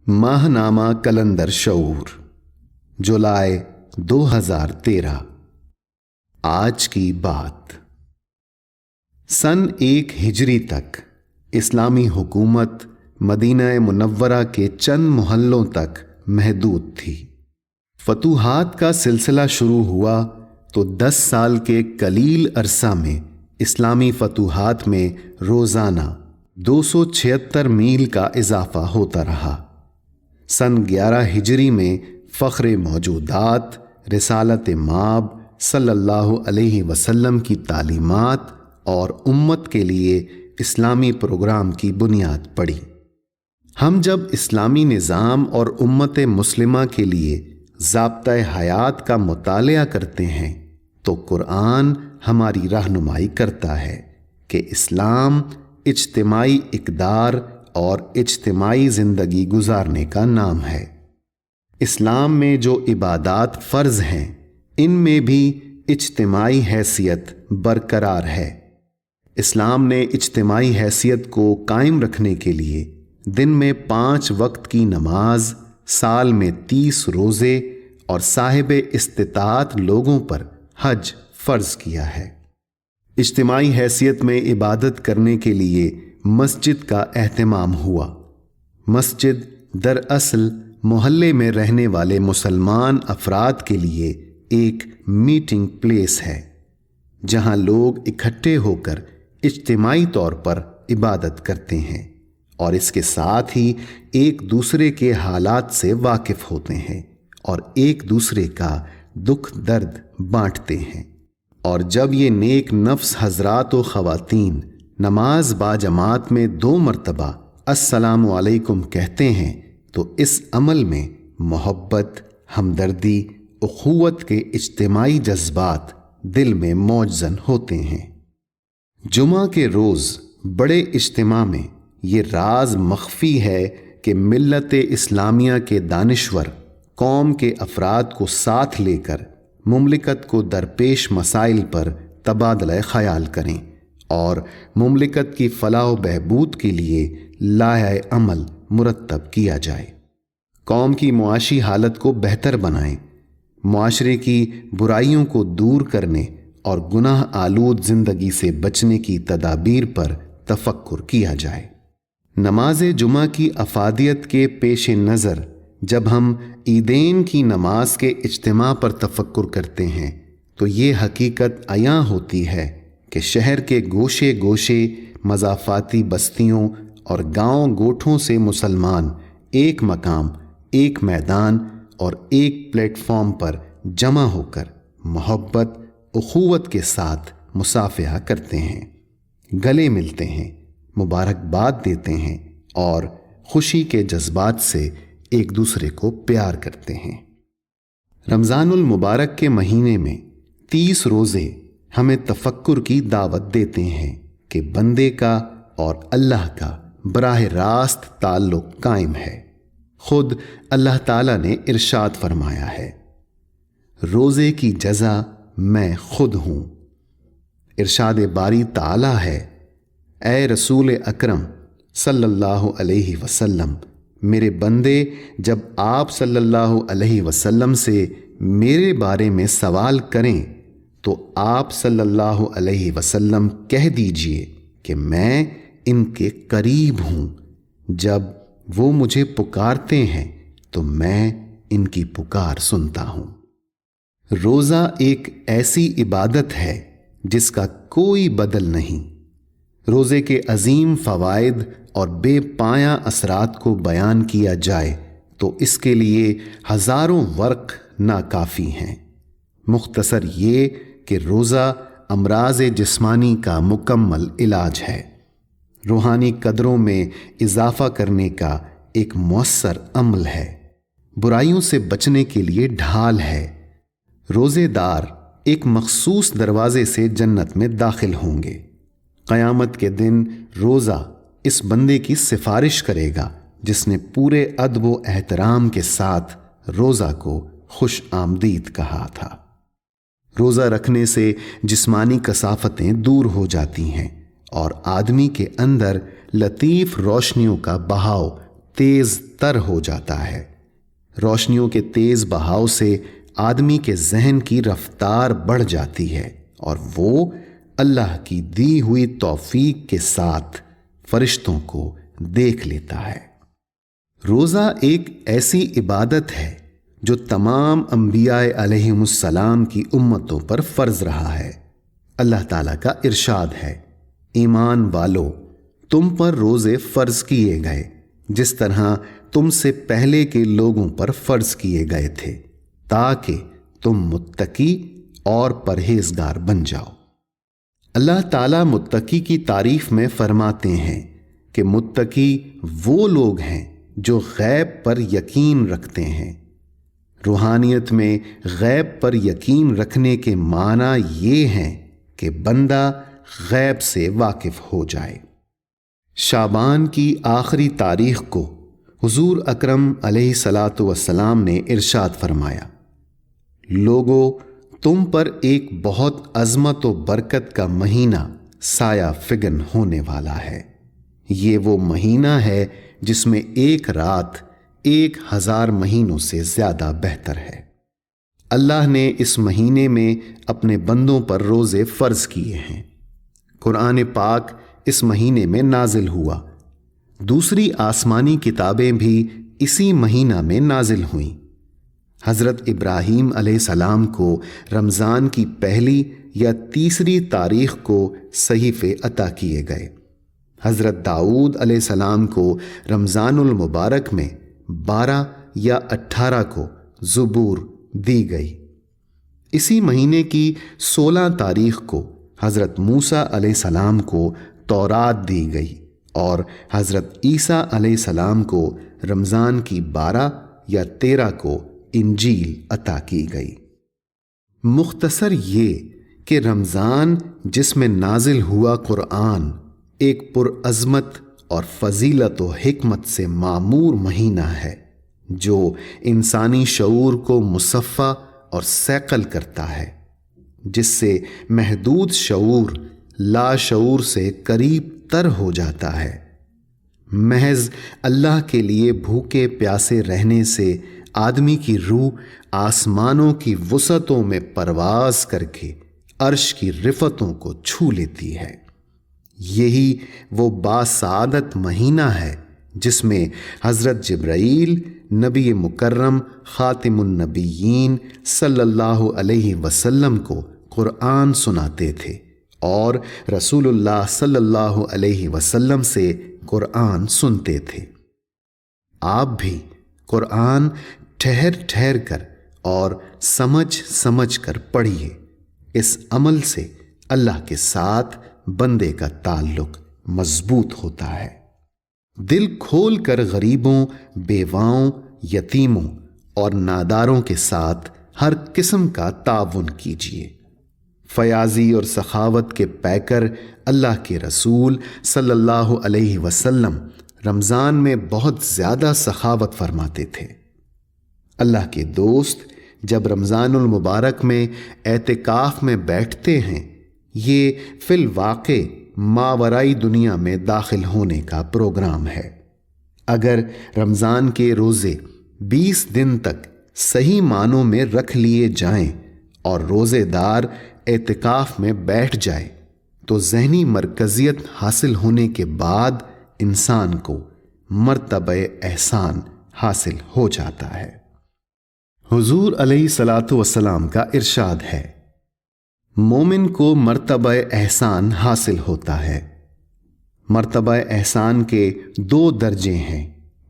ماہنامہ کلندر شعور جولائی 2013۔ آج کی بات۔ سن 1 ہجری تک اسلامی حکومت مدینہ منورہ کے چند محلوں تک محدود تھی۔ فتوحات کا سلسلہ شروع ہوا تو 10 سال کے قلیل عرصہ میں اسلامی فتوحات میں روزانہ 276 میل کا اضافہ ہوتا رہا۔ سن 11 ہجری میں فخر موجودات رسالت مآب صلی اللہ علیہ وسلم کی تعلیمات اور امت کے لیے اسلامی پروگرام کی بنیاد پڑی۔ ہم جب اسلامی نظام اور امت مسلمہ کے لیے ضابطۂ حیات کا مطالعہ کرتے ہیں تو قرآن ہماری رہنمائی کرتا ہے کہ اسلام اجتماعی اقدار اور اجتماعی زندگی گزارنے کا نام ہے۔ اسلام میں جو عبادات فرض ہیں ان میں بھی اجتماعی حیثیت برقرار ہے۔ اسلام نے اجتماعی حیثیت کو قائم رکھنے کے لیے دن میں 5 وقت کی نماز، سال میں 30 روزے اور صاحب استطاعت لوگوں پر حج فرض کیا ہے۔ اجتماعی حیثیت میں عبادت کرنے کے لیے مسجد کا اہتمام ہوا۔ مسجد دراصل محلے میں رہنے والے مسلمان افراد کے لیے ایک میٹنگ پلیس ہے، جہاں لوگ اکٹھے ہو کر اجتماعی طور پر عبادت کرتے ہیں اور اس کے ساتھ ہی ایک دوسرے کے حالات سے واقف ہوتے ہیں اور ایک دوسرے کا دکھ درد بانٹتے ہیں۔ اور جب یہ نیک نفس حضرات و خواتین نماز با جماعت میں 2 مرتبہ السلام علیکم کہتے ہیں تو اس عمل میں محبت، ہمدردی، اخوت کے اجتماعی جذبات دل میں موجزن ہوتے ہیں۔ جمعہ کے روز بڑے اجتماع میں یہ راز مخفی ہے کہ ملت اسلامیہ کے دانشور قوم کے افراد کو ساتھ لے کر مملکت کو درپیش مسائل پر تبادلہ خیال کریں اور مملکت کی فلاح و بہبود کے لیے لائحہ عمل مرتب کیا جائے۔ قوم کی معاشی حالت کو بہتر بنائیں، معاشرے کی برائیوں کو دور کرنے اور گناہ آلود زندگی سے بچنے کی تدابیر پر تفکر کیا جائے۔ نماز جمعہ کی افادیت کے پیش نظر جب ہم عیدین کی نماز کے اجتماع پر تفکر کرتے ہیں تو یہ حقیقت عیاں ہوتی ہے کہ شہر کے گوشے گوشے، مضافاتی بستیوں اور گاؤں گوٹھوں سے مسلمان ایک مقام، ایک میدان اور ایک پلیٹ فارم پر جمع ہو کر محبت، اخوت کے ساتھ مصافحہ کرتے ہیں، گلے ملتے ہیں، مبارکباد دیتے ہیں اور خوشی کے جذبات سے ایک دوسرے کو پیار کرتے ہیں۔ رمضان المبارک کے مہینے میں 30 روزے ہمیں تفکر کی دعوت دیتے ہیں کہ بندے کا اور اللہ کا براہ راست تعلق قائم ہے۔ خود اللہ تعالیٰ نے ارشاد فرمایا ہے، روزے کی جزا میں خود ہوں۔ ارشاد باری تعالیٰ ہے، اے رسول اکرم صلی اللہ علیہ وسلم، میرے بندے جب آپ صلی اللہ علیہ وسلم سے میرے بارے میں سوال کریں تو آپ صلی اللہ علیہ وسلم کہہ دیجئے کہ میں ان کے قریب ہوں، جب وہ مجھے پکارتے ہیں تو میں ان کی پکار سنتا ہوں۔ روزہ ایک ایسی عبادت ہے جس کا کوئی بدل نہیں۔ روزے کے عظیم فوائد اور بے پایاں اثرات کو بیان کیا جائے تو اس کے لیے ہزاروں ورق ناکافی ہیں۔ مختصر یہ کہ روزہ امراض جسمانی کا مکمل علاج ہے، روحانی قدروں میں اضافہ کرنے کا ایک مؤثر عمل ہے، برائیوں سے بچنے کے لیے ڈھال ہے۔ روزے دار ایک مخصوص دروازے سے جنت میں داخل ہوں گے۔ قیامت کے دن روزہ اس بندے کی سفارش کرے گا جس نے پورے ادب و احترام کے ساتھ روزہ کو خوش آمدید کہا تھا۔ روزہ رکھنے سے جسمانی کثافتیں دور ہو جاتی ہیں اور آدمی کے اندر لطیف روشنیوں کا بہاؤ تیز تر ہو جاتا ہے۔ روشنیوں کے تیز بہاؤ سے آدمی کے ذہن کی رفتار بڑھ جاتی ہے اور وہ اللہ کی دی ہوئی توفیق کے ساتھ فرشتوں کو دیکھ لیتا ہے۔ روزہ ایک ایسی عبادت ہے جو تمام انبیاء علیہم السلام کی امتوں پر فرض رہا ہے۔ اللہ تعالیٰ کا ارشاد ہے، ایمان والو، تم پر روزے فرض کیے گئے جس طرح تم سے پہلے کے لوگوں پر فرض کیے گئے تھے، تاکہ تم متقی اور پرہیزگار بن جاؤ۔ اللہ تعالیٰ متقی کی تعریف میں فرماتے ہیں کہ متقی وہ لوگ ہیں جو غیب پر یقین رکھتے ہیں۔ روحانیت میں غیب پر یقین رکھنے کے معنی یہ ہیں کہ بندہ غیب سے واقف ہو جائے۔ شعبان کی آخری تاریخ کو حضور اکرم علیہ الصلاۃ والسلام نے ارشاد فرمایا، لوگو، تم پر ایک بہت عظمت و برکت کا مہینہ سایہ فگن ہونے والا ہے۔ یہ وہ مہینہ ہے جس میں ایک رات 1000 مہینوں سے زیادہ بہتر ہے۔ اللہ نے اس مہینے میں اپنے بندوں پر روزے فرض کیے ہیں۔ قرآن پاک اس مہینے میں نازل ہوا۔ دوسری آسمانی کتابیں بھی اسی مہینہ میں نازل ہوئیں۔ حضرت ابراہیم علیہ السلام کو رمضان کی پہلی یا تیسری تاریخ کو صحیفے عطا کیے گئے۔ حضرت داؤد علیہ السلام کو رمضان المبارک میں 12 یا 18 کو زبور دی گئی۔ اسی مہینے کی 16 تاریخ کو حضرت موسیٰ علیہ السلام کو تورات دی گئی اور حضرت عیسیٰ علیہ السلام کو رمضان کی 12 یا 13 کو انجیل عطا کی گئی۔ مختصر یہ کہ رمضان جس میں نازل ہوا قرآن ایک پرعظمت اور فضیلت و حکمت سے معمور مہینہ ہے جو انسانی شعور کو مصفا اور صیقل کرتا ہے، جس سے محدود شعور لاشعور سے قریب تر ہو جاتا ہے۔ محض اللہ کے لیے بھوکے پیاسے رہنے سے آدمی کی روح آسمانوں کی وسعتوں میں پرواز کر کے عرش کی رفتوں کو چھو لیتی ہے۔ یہی وہ باسعادت مہینہ ہے جس میں حضرت جبرائیل نبی مکرم خاتم النبیین صلی اللہ علیہ وسلم کو قرآن سناتے تھے اور رسول اللہ صلی اللہ علیہ وسلم سے قرآن سنتے تھے۔ آپ بھی قرآن ٹھہر ٹھہر کر اور سمجھ سمجھ کر پڑھیے۔ اس عمل سے اللہ کے ساتھ بندے کا تعلق مضبوط ہوتا ہے۔ دل کھول کر غریبوں، بیواؤں، یتیموں اور ناداروں کے ساتھ ہر قسم کا تعاون کیجیے۔ فیاضی اور سخاوت کے پیکر اللہ کے رسول صلی اللہ علیہ وسلم رمضان میں بہت زیادہ سخاوت فرماتے تھے۔ اللہ کے دوست جب رمضان المبارک میں اعتکاف میں بیٹھتے ہیں، یہ فی الواقع ماورائی دنیا میں داخل ہونے کا پروگرام ہے۔ اگر رمضان کے روزے 20 دن تک صحیح معنوں میں رکھ لیے جائیں اور روزے دار اعتکاف میں بیٹھ جائے تو ذہنی مرکزیت حاصل ہونے کے بعد انسان کو مرتبہ احسان حاصل ہو جاتا ہے۔ حضور علیہ الصلاۃ والسلام کا ارشاد ہے، مومن کو مرتبہ احسان حاصل ہوتا ہے۔ مرتبہ احسان کے 2 درجے ہیں۔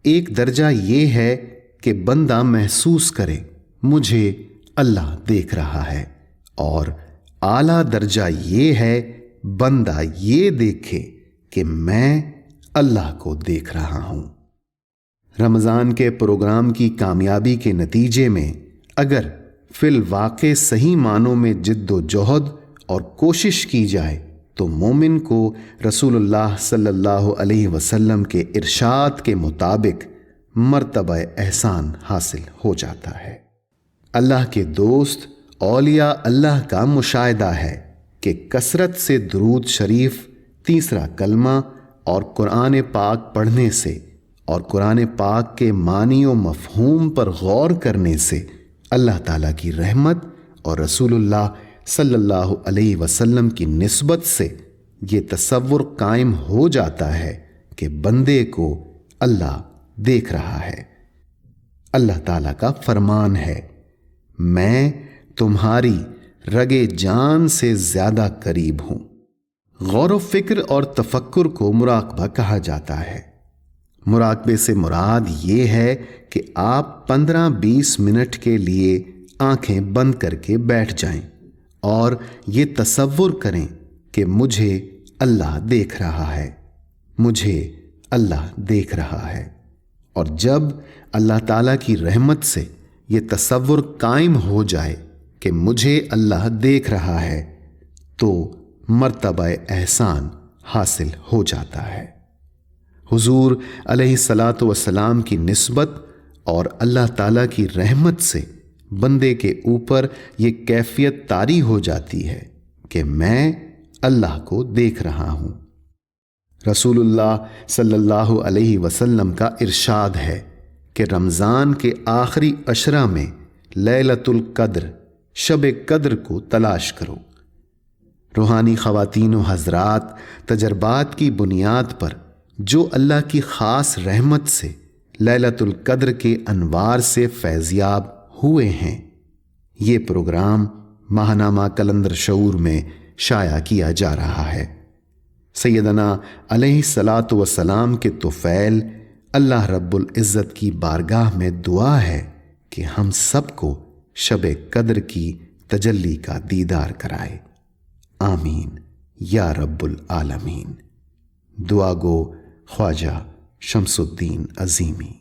ایک درجہ یہ ہے کہ بندہ محسوس کرے مجھے اللہ دیکھ رہا ہے، اور اعلیٰ درجہ یہ ہے بندہ یہ دیکھے کہ میں اللہ کو دیکھ رہا ہوں۔ رمضان کے پروگرام کی کامیابی کے نتیجے میں اگر فی الواقع صحیح معنوں میں جد و جہد اور کوشش کی جائے تو مومن کو رسول اللہ صلی اللہ علیہ وسلم کے ارشاد کے مطابق مرتبہ احسان حاصل ہو جاتا ہے۔ اللہ کے دوست اولیاء اللہ کا مشاہدہ ہے کہ کثرت سے درود شریف، تیسرا کلمہ اور قرآن پاک پڑھنے سے اور قرآن پاک کے معنی و مفہوم پر غور کرنے سے اللہ تعالیٰ کی رحمت اور رسول اللہ صلی اللہ علیہ وسلم کی نسبت سے یہ تصور قائم ہو جاتا ہے کہ بندے کو اللہ دیکھ رہا ہے۔ اللہ تعالیٰ کا فرمان ہے، میں تمہاری رگے جان سے زیادہ قریب ہوں۔ غور و فکر اور تفکر کو مراقبہ کہا جاتا ہے۔ مراقبے سے مراد یہ ہے کہ آپ 15-20 منٹ کے لیے آنکھیں بند کر کے بیٹھ جائیں اور یہ تصور کریں کہ مجھے اللہ دیکھ رہا ہے، مجھے اللہ دیکھ رہا ہے۔ اور جب اللہ تعالیٰ کی رحمت سے یہ تصور قائم ہو جائے کہ مجھے اللہ دیکھ رہا ہے تو مرتبہ احسان حاصل ہو جاتا ہے۔ حضور علیہ الصلاۃ والسلام کی نسبت اور اللہ تعالیٰ کی رحمت سے بندے کے اوپر یہ کیفیت طاری ہو جاتی ہے کہ میں اللہ کو دیکھ رہا ہوں۔ رسول اللہ صلی اللہ علیہ وسلم کا ارشاد ہے کہ رمضان کے آخری عشرہ میں لیلۃ القدر، شب قدر کو تلاش کرو۔ روحانی خواتین و حضرات تجربات کی بنیاد پر جو اللہ کی خاص رحمت سے لیلۃ القدر کے انوار سے فیضیاب ہوئے ہیں، یہ پروگرام ماہنامہ کلندر شعور میں شائع کیا جا رہا ہے۔ سیدنا علیہ الصلاۃ والسلام کے طفیل اللہ رب العزت کی بارگاہ میں دعا ہے کہ ہم سب کو شب قدر کی تجلی کا دیدار کرائے۔ آمین یا رب العالمین۔ دعا گو خواجہ شمس الدین عظیمی۔